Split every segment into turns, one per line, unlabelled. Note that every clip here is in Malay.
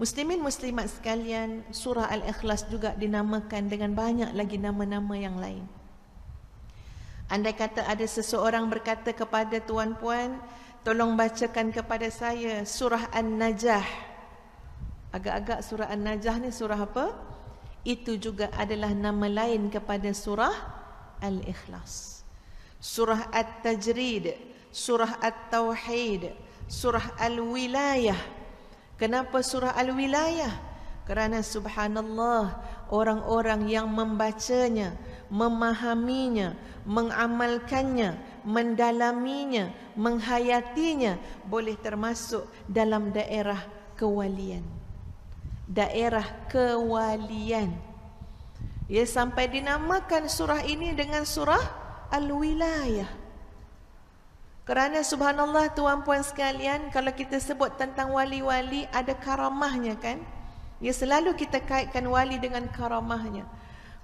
Muslimin muslimat sekalian, surah Al-Ikhlas juga dinamakan dengan banyak lagi nama-nama yang lain. Andai kata ada seseorang berkata kepada tuan-puan, tolong bacakan kepada saya surah An-Najah. Agak-agak surah An-Najah ni surah apa? Itu juga adalah nama lain kepada surah Al-Ikhlas. Surah At-Tajrid, surah At-Tauhid, surah Al-Wilayah. Kenapa surah Al-Wilayah? Kerana subhanallah, orang-orang yang membacanya, memahaminya, mengamalkannya, mendalaminya, menghayatinya, boleh termasuk dalam daerah kewalian. Daerah kewalian. Ya, sampai dinamakan surah ini dengan surah Al-Wilayah. Kerana subhanallah tuan-puan sekalian, kalau kita sebut tentang wali-wali, ada karamahnya kan? Ya, selalu kita kaitkan wali dengan karamahnya.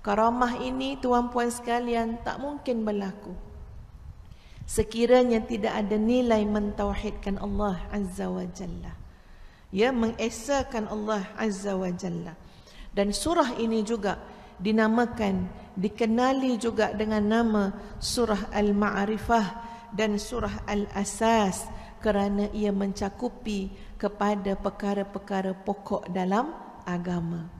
Karamah ini tuan-puan sekalian tak mungkin berlaku sekiranya tidak ada nilai mentauhidkan Allah Azza wa Jalla. Ya, mengesakan Allah Azza wa Jalla. Dan surah ini juga dinamakan, dikenali juga dengan nama surah Al-Ma'rifah dan surah Al-Asas, kerana ia mencakupi kepada perkara-perkara pokok dalam agama.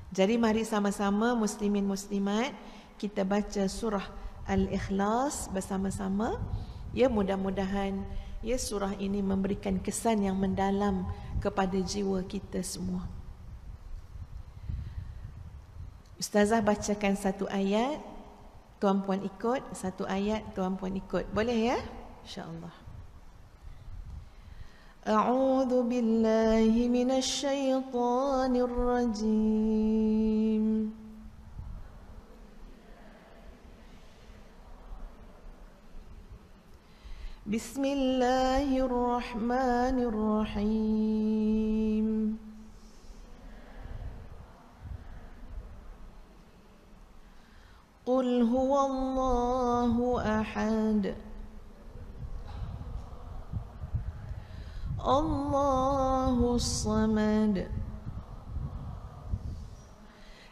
Jadi mari sama-sama muslimin muslimat kita baca surah Al-Ikhlas bersama-sama. Ya, mudah-mudahan ya surah ini memberikan kesan yang mendalam kepada jiwa kita semua. Ustazah bacakan satu ayat, tuan-puan ikut, satu ayat tuan-puan ikut. Boleh ya? InsyaAllah. A'udzu billahi minasy syaithanir rajim. Bismillahirrahmanirrahim. Qul huwallahu ahad. Allahus samad.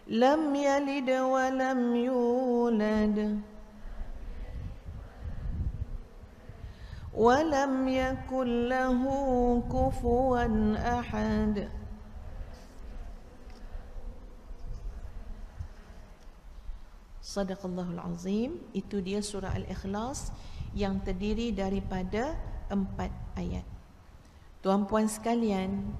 Lam yalid wa lam yulad. Wa lam yakul lahu kufuwan ahad. Sadaqallahul azim. Itu dia surah Al-Ikhlas yang terdiri daripada 4 ayat. Tuan-puan sekalian,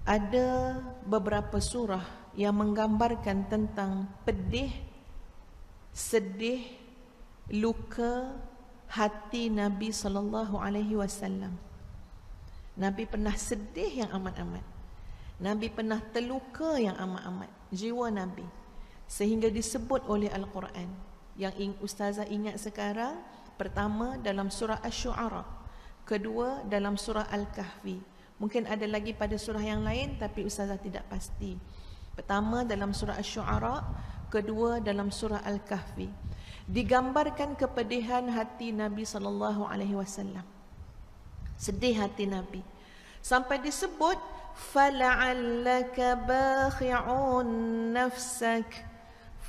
ada beberapa surah yang menggambarkan tentang pedih, sedih, luka hati Nabi SAW. Nabi pernah sedih yang amat-amat. Nabi pernah terluka yang amat-amat, jiwa Nabi, sehingga disebut oleh Al-Quran. Yang ustazah ingat sekarang, pertama dalam surah Asy-Syu'ara, kedua dalam surah Al-Kahfi. Mungkin ada lagi pada surah yang lain, tapi ustazah tidak pasti. Pertama dalam surah Asy-Syu'ara, kedua dalam surah Al-Kahfi. Digambarkan kepedihan hati Nabi SAW. Sedih hati Nabi. Sampai disebut, fala'allaka bakhi'un nafsak.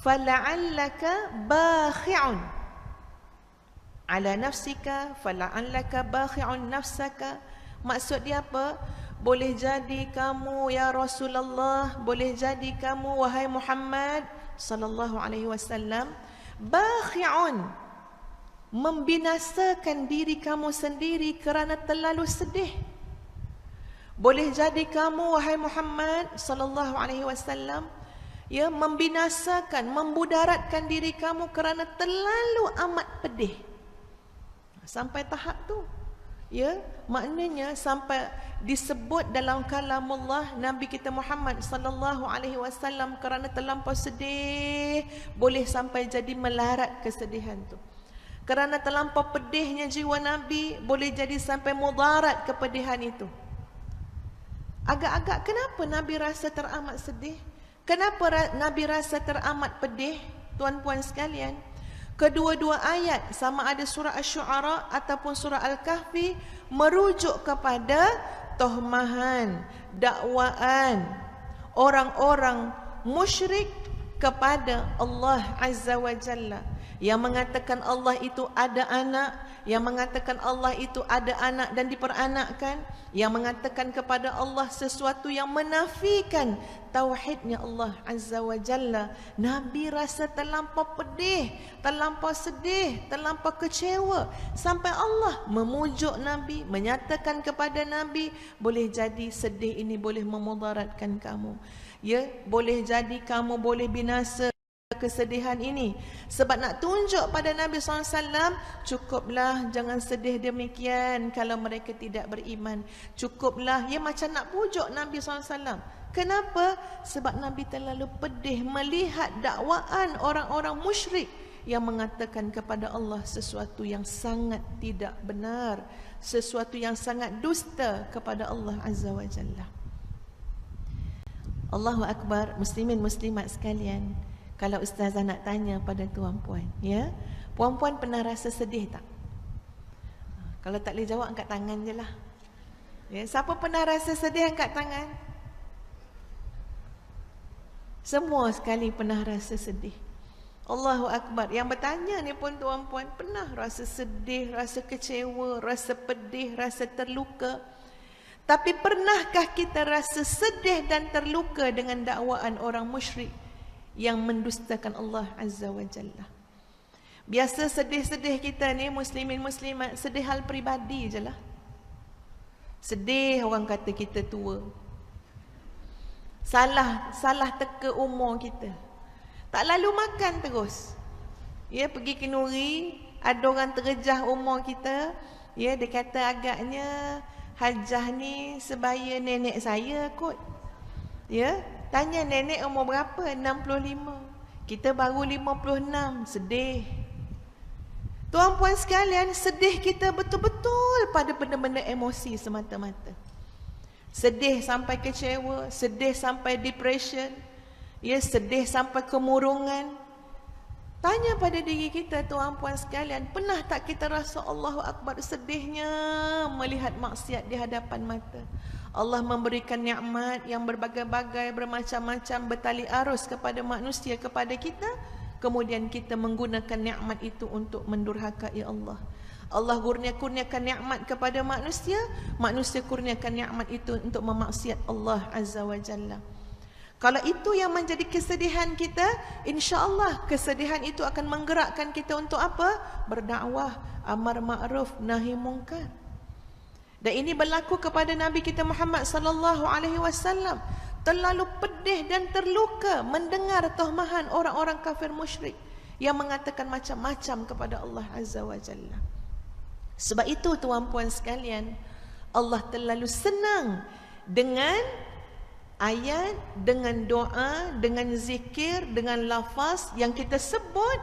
Fala'allaka bakhi'un ala nafsika, fala'allaka bakhi'un nafsaka. Maksud dia apa? Boleh jadi kamu ya Rasulullah, boleh jadi kamu wahai Muhammad sallallahu alaihi wasallam, bakhi'un, membinasakan diri kamu sendiri kerana terlalu sedih. Boleh jadi kamu wahai Muhammad sallallahu alaihi wasallam, ya, membinasakan, membudaratkan diri kamu kerana terlalu amat pedih. Sampai tahap tu, ya, maknanya sampai disebut dalam kalamullah Nabi kita Muhammad sallallahu alaihi wasallam kerana terlampau sedih, boleh sampai jadi melarat kesedihan tu. Kerana terlampau pedihnya jiwa Nabi, boleh jadi sampai mudarat kepedihan itu. Agak-agak kenapa Nabi rasa teramat sedih? Kenapa Nabi rasa teramat pedih? Tuan-puan sekalian, kedua-dua ayat, sama ada surah Asy-Syu'ara ataupun surah Al-Kahfi, merujuk kepada tohmahan, dakwaan orang-orang musyrik kepada Allah Azza wa Jalla, yang mengatakan Allah itu ada anak, yang mengatakan Allah itu ada anak dan diperanakkan, yang mengatakan kepada Allah sesuatu yang menafikan tauhidnya Allah Azza wa Jalla. Nabi rasa terlampau pedih, terlampau sedih, terlampau kecewa, sampai Allah memujuk Nabi, menyatakan kepada Nabi, boleh jadi sedih ini boleh memudaratkan kamu. Ya, boleh jadi kamu boleh binasa kesedihan ini. Sebab nak tunjuk pada Nabi SAW, cukuplah, jangan sedih demikian kalau mereka tidak beriman. Cukuplah, ya, macam nak pujuk Nabi SAW. Kenapa? Sebab Nabi terlalu pedih melihat dakwaan orang-orang musyrik yang mengatakan kepada Allah sesuatu yang sangat tidak benar, sesuatu yang sangat dusta kepada Allah Azza wa Jalla. Allahu Akbar. Muslimin muslimat sekalian, kalau ustazah nak tanya pada tuan-puan, ya, puan-puan pernah rasa sedih tak? Kalau tak boleh jawab, angkat tangan je lah. Ya, siapa pernah rasa sedih, angkat tangan. Semua sekali pernah rasa sedih. Allahu Akbar. Yang bertanya ni pun tuan-puan pernah rasa sedih, rasa kecewa, rasa pedih, rasa terluka. Tapi pernahkah kita rasa sedih dan terluka dengan dakwaan orang musyrik yang mendustakan Allah Azza wa Jalla? Biasa sedih-sedih kita ni, muslimin muslimat, sedih hal peribadi je lah. Sedih orang kata kita tua, salah teka umur kita, tak lalu makan terus. Ya, pergi kenuri, ada orang terjah umur kita. Ya, dia kata agaknya Hajah ni sebaya nenek saya kot. Ya, tanya nenek umur berapa? 65. Kita baru 56. Sedih. Tuan-puan sekalian, sedih kita betul-betul pada benda-benda emosi semata-mata. Sedih sampai kecewa, sedih sampai depression, ya, sedih sampai kemurungan. Tanya pada diri kita, tuan-puan sekalian, pernah tak kita rasa Allahu Akbar sedihnya melihat maksiat di hadapan mata? Allah memberikan nikmat yang berbagai-bagai, bermacam-macam, bertali arus kepada manusia, kepada kita. Kemudian kita menggunakan nikmat itu untuk mendurhakai Allah. Allah kurniakan nikmat kepada manusia, manusia kurniakan nikmat itu untuk memaksiat Allah Azza wa Jalla. Kalau itu yang menjadi kesedihan kita, insya-Allah kesedihan itu akan menggerakkan kita untuk apa? Berdakwah, amar ma'ruf, nahi mungkar. Dan ini berlaku kepada Nabi kita Muhammad sallallahu alaihi wasallam. Terlalu pedih dan terluka mendengar tohmahan orang-orang kafir musyrik yang mengatakan macam-macam kepada Allah Azza wa Jalla. Sebab itu tuan-puan sekalian, Allah terlalu senang dengan ayat, dengan doa, dengan zikir, dengan lafaz yang kita sebut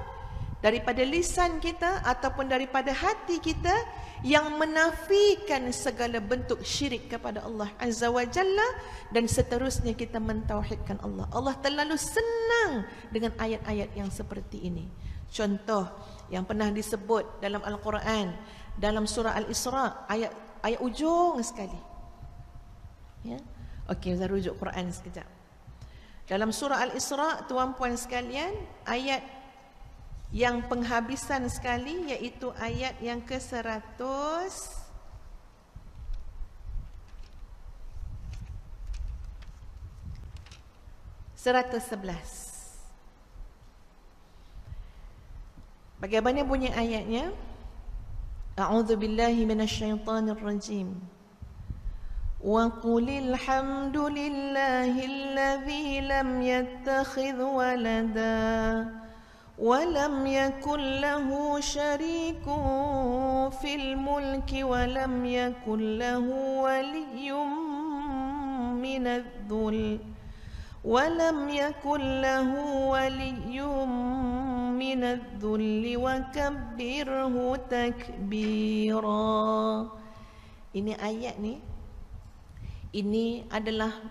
daripada lisan kita ataupun daripada hati kita yang menafikan segala bentuk syirik kepada Allah Azza wa Jalla, dan seterusnya kita mentauhidkan Allah. Allah terlalu senang dengan ayat-ayat yang seperti ini. Contoh yang pernah disebut dalam Al-Quran, dalam surah Al-Isra, ayat ujung sekali. Ya. Okey, saya rujuk Quran sekejap. Dalam surah Al-Isra, tuan-puan sekalian, ayat yang penghabisan sekali, iaitu ayat yang ke-100 111. Bagaimana bunyi ayatnya? A'udzubillahi minasyaitonirrajim. وَقُلِ الْحَمْدُ لِلَّهِ الَّذِي لَمْ يَتَّخِذْ وَلَدًا وَلَمْ يَكُنْ لَهُ شَرِيكٌ فِي الْمُلْكِ وَلَمْ يَكُنْ لَهُ وَلِيٌّ مِنَ الذُّلِّ وَكَبِّرْهُ تَكْبِيرًا. Ini ayat ni, ini adalah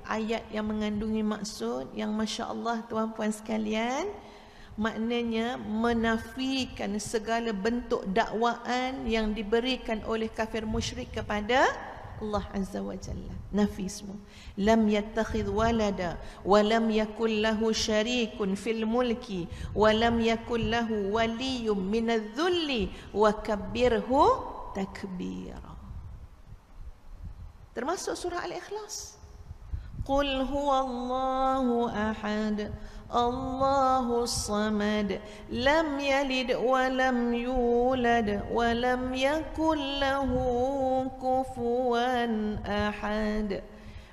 ayat yang mengandungi maksud yang masya-Allah tuan-puan sekalian, maknanya menafikan segala bentuk dakwaan yang diberikan oleh kafir musyrik kepada Allah Azza wa Jalla. Nafi semua. Lam yattakhidh walada wa lam yakul lahu syarikun fil mulki wa lam yakul lahu waliyyun minadh-dhulli wa kabbirhu takbira. Termasuk surah Al-Ikhlas. Qul huwallahu ahad, Allahus samad, lam yalid wa lam yulad wa lam yakul lahu kufuwan ahad.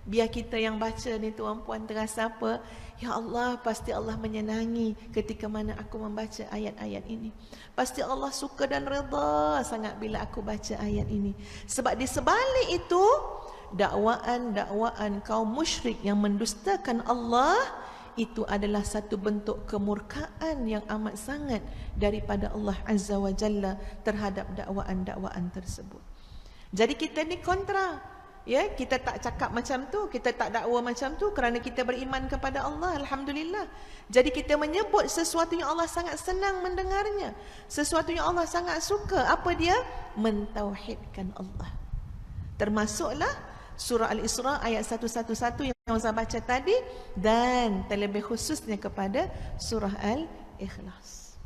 Biar kita yang baca ni tuan-puan terasa apa? Ya Allah, pasti Allah menyenangi ketika mana aku membaca ayat-ayat ini. Pasti Allah suka dan redha sangat bila aku baca ayat ini. Sebab di sebalik itu dakwaan kaum musyrik yang mendustakan Allah itu adalah satu bentuk kemurkaan yang amat sangat daripada Allah Azza wa Jalla terhadap dakwaan tersebut. Jadi kita ni kontra, ya, kita tak cakap macam tu, kita tak dakwa macam tu kerana kita beriman kepada Allah, alhamdulillah. Jadi kita menyebut sesuatu yang Allah sangat senang mendengarnya, sesuatu yang Allah sangat suka. Apa dia? Mentauhidkan Allah. Termasuklah surah Al-Isra ayat 111 yang saya baca tadi, dan terlebih khususnya kepada surah Al-Ikhlas.